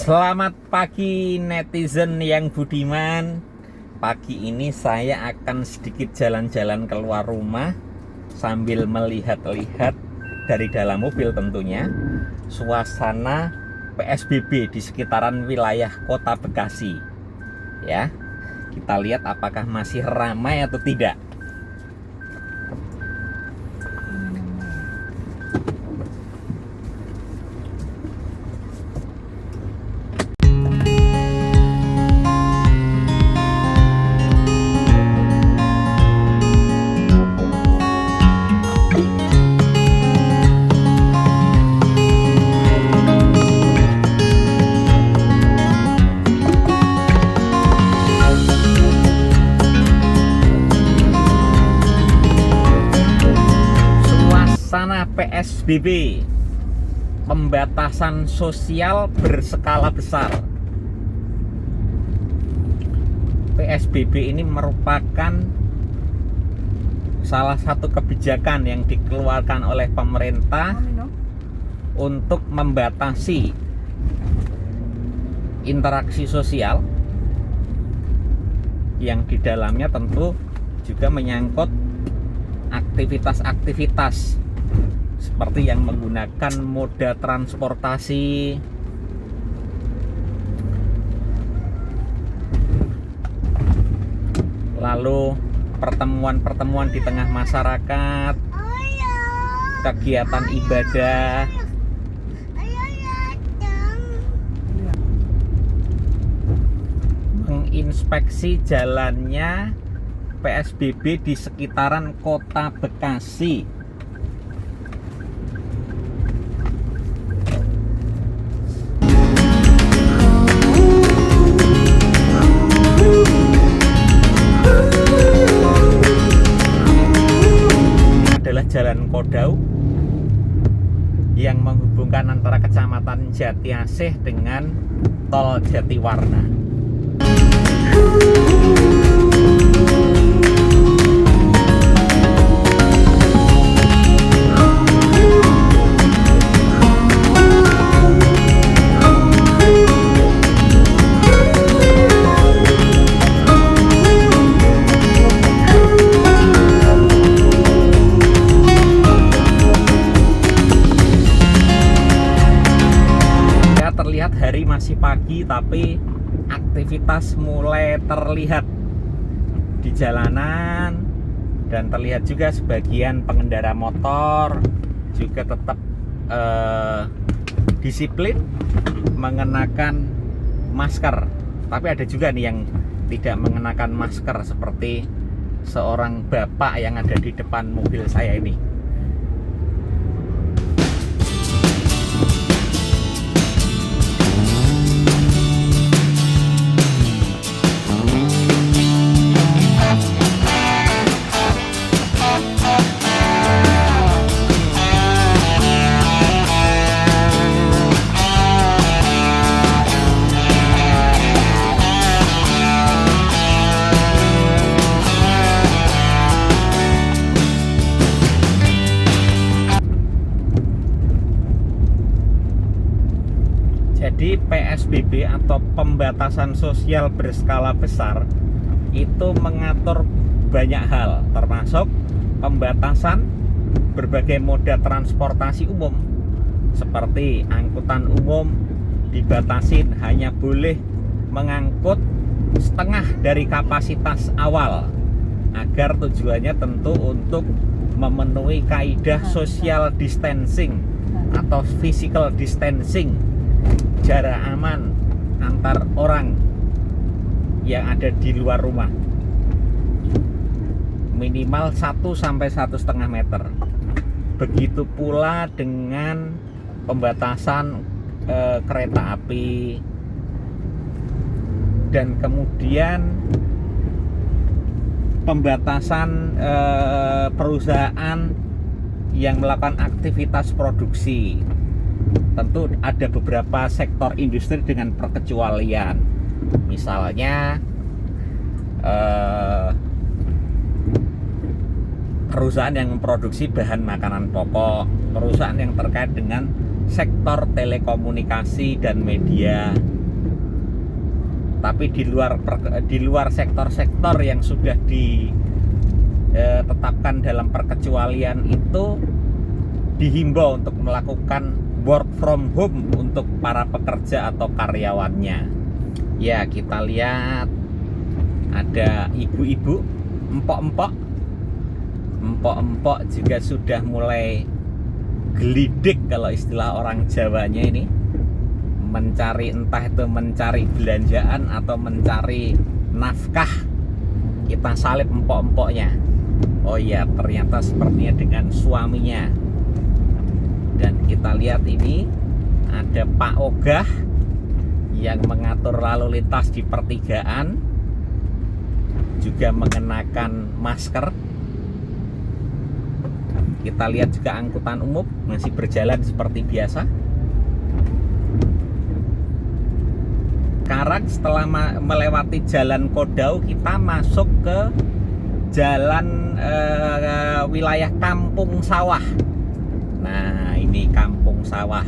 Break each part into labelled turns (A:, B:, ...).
A: Selamat pagi netizen yang budiman. Pagi ini saya akan sedikit jalan-jalan keluar rumah sambil melihat-lihat dari dalam mobil tentunya suasana PSBB di sekitaran wilayah Kota Bekasi. Ya, kita lihat apakah masih ramai atau tidak. Suasana PSBB, pembatasan sosial berskala besar. PSBB ini merupakan salah satu kebijakan yang dikeluarkan oleh pemerintah untuk membatasi interaksi sosial yang di dalamnya tentu juga menyangkut aktivitas-aktivitas seperti yang menggunakan moda transportasi, lalu pertemuan-pertemuan di tengah masyarakat, kegiatan ibadah, menginspeksi jalannya PSBB di sekitaran Kota Bekasi. Adalah Jalan Kodau yang menghubungkan antara Kecamatan Jatiasih dengan Tol Jatiwarna. Terlihat hari masih pagi, tapi aktivitas mulai terlihat di jalanan, dan terlihat juga sebagian pengendara motor juga tetap disiplin mengenakan masker. Tapi ada juga nih yang tidak mengenakan masker, seperti seorang bapak yang ada di depan mobil saya ini. Jadi PSBB atau pembatasan sosial berskala besar itu mengatur banyak hal, termasuk pembatasan berbagai moda transportasi umum. Seperti angkutan umum dibatasin hanya boleh mengangkut setengah dari kapasitas awal, agar tujuannya tentu untuk memenuhi kaidah social distancing atau physical distancing, jarak aman antar orang yang ada di luar rumah, minimal 1 sampai 1,5 meter. Begitu pula dengan pembatasan kereta api, dan kemudian pembatasan perusahaan yang melakukan aktivitas produksi. Tentu ada beberapa sektor industri dengan perkecualian, misalnya perusahaan yang memproduksi bahan makanan pokok, perusahaan yang terkait dengan sektor telekomunikasi dan media. Tapi di luar sektor-sektor yang sudah ditetapkan dalam perkecualian itu, dihimbau untuk melakukan work from home untuk para pekerja atau karyawannya. Ya, kita lihat ada ibu-ibu, empok-empok juga sudah mulai gelidik kalau istilah orang Jawanya ini, mencari, entah itu mencari belanjaan atau mencari nafkah. Kita salib empok-empoknya. Oh iya, ternyata sepertinya dengan suaminya. Dan kita lihat ini ada Pak Ogah yang mengatur lalu lintas di pertigaan, juga mengenakan masker. Kita lihat juga angkutan umum masih berjalan seperti biasa. Sekarang setelah melewati jalan Kodau, kita masuk ke jalan wilayah Kampung Sawah. Nah, ini Kampung Sawah.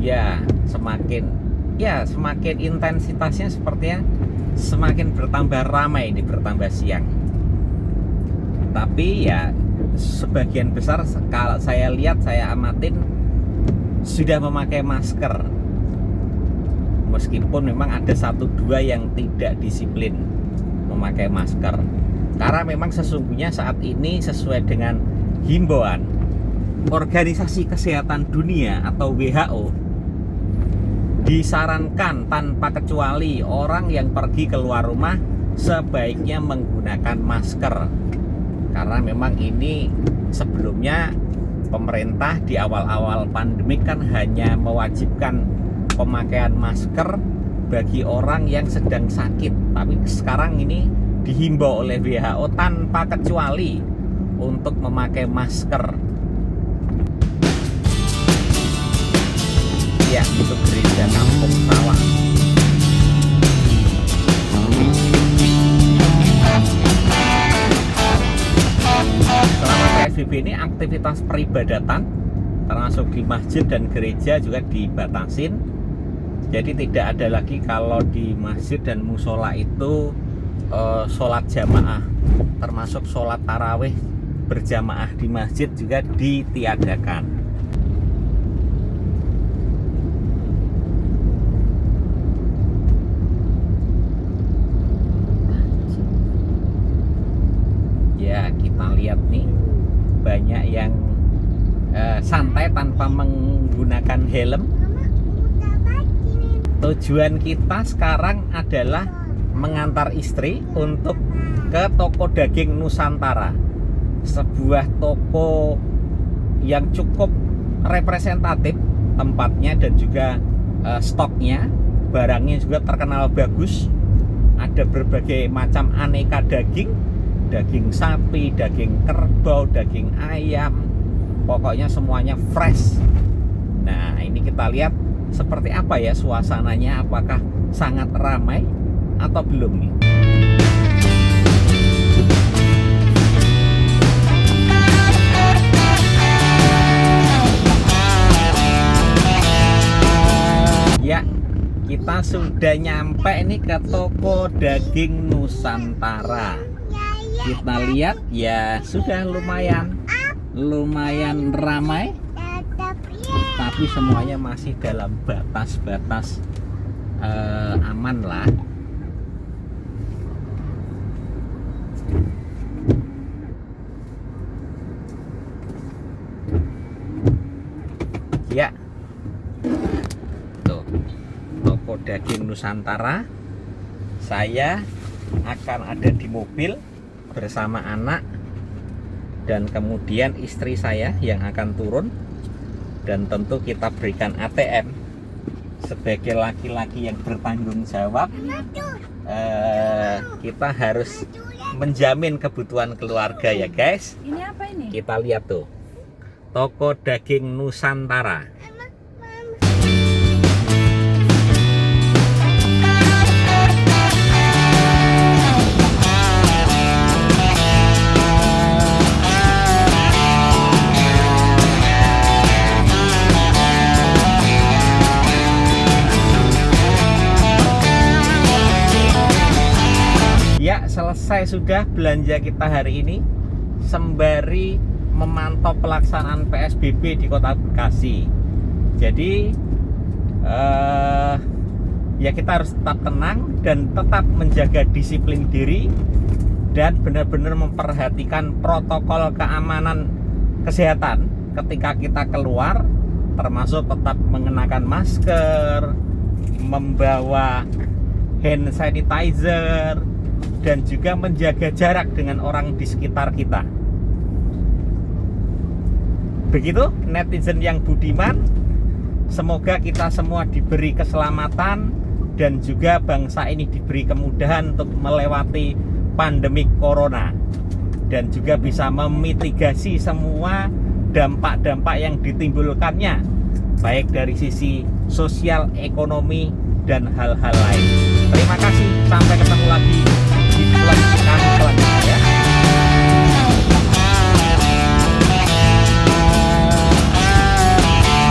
A: Ya, semakin intensitasnya sepertinya semakin bertambah ramai, bertambah siang. Tapi ya sebagian besar kalau saya lihat, saya amatin sudah memakai masker. Meskipun memang ada 1-2 yang tidak disiplin memakai masker. Karena memang sesungguhnya saat ini sesuai dengan himbauan Organisasi Kesehatan Dunia atau WHO, disarankan tanpa kecuali orang yang pergi keluar rumah sebaiknya menggunakan masker. Karena memang ini sebelumnya pemerintah di awal-awal pandemi kan hanya mewajibkan pemakaian masker bagi orang yang sedang sakit. Tapi sekarang ini dihimbau oleh WHO tanpa kecuali untuk memakai masker. Ya, itu gereja Kampung Sawah. Selama PSBB ini aktivitas peribadatan termasuk di masjid dan gereja juga dibatasin. Jadi tidak ada lagi kalau di masjid dan musola itu sholat jamaah, termasuk sholat tarawih berjamaah di masjid juga ditiadakan. Ya, kita lihat nih banyak yang santai tanpa menggunakan helm. Tujuan kita sekarang adalah mengantar istri untuk ke toko daging Nusantara, sebuah toko yang cukup representatif tempatnya dan juga stoknya, barangnya juga terkenal bagus. Ada berbagai macam aneka daging, daging sapi, daging kerbau, daging ayam, pokoknya semuanya fresh. Nah, ini kita lihat seperti apa ya suasananya, apakah sangat ramai atau belum nih. Ya, kita sudah nyampe nih ke toko daging Nusantara. Kita lihat ya sudah lumayan ramai, tapi semuanya masih dalam batas-batas aman lah. Ya, tuh toko daging Nusantara. Saya akan ada di mobil bersama anak dan kemudian istri saya yang akan turun, dan tentu kita berikan ATM sebagai laki-laki yang bertanggung jawab. Kita harus menjamin kebutuhan keluarga ya guys.
B: Ini apa ini?
A: Kita lihat tuh toko daging Nusantara. selesai sudah belanja kita hari ini, sembari memantau pelaksanaan PSBB di Kota Bekasi. Jadi ya kita harus tetap tenang dan tetap menjaga disiplin diri dan benar-benar memperhatikan protokol keamanan kesehatan ketika kita keluar, termasuk tetap mengenakan masker, membawa hand sanitizer, dan juga menjaga jarak dengan orang di sekitar kita. Begitu netizen yang budiman, semoga kita semua diberi keselamatan dan juga bangsa ini diberi kemudahan untuk melewati pandemi corona dan juga bisa memitigasi semua dampak-dampak yang ditimbulkannya, baik dari sisi sosial, ekonomi, dan hal-hal lain. Terima kasih, sampai ketemu lagi.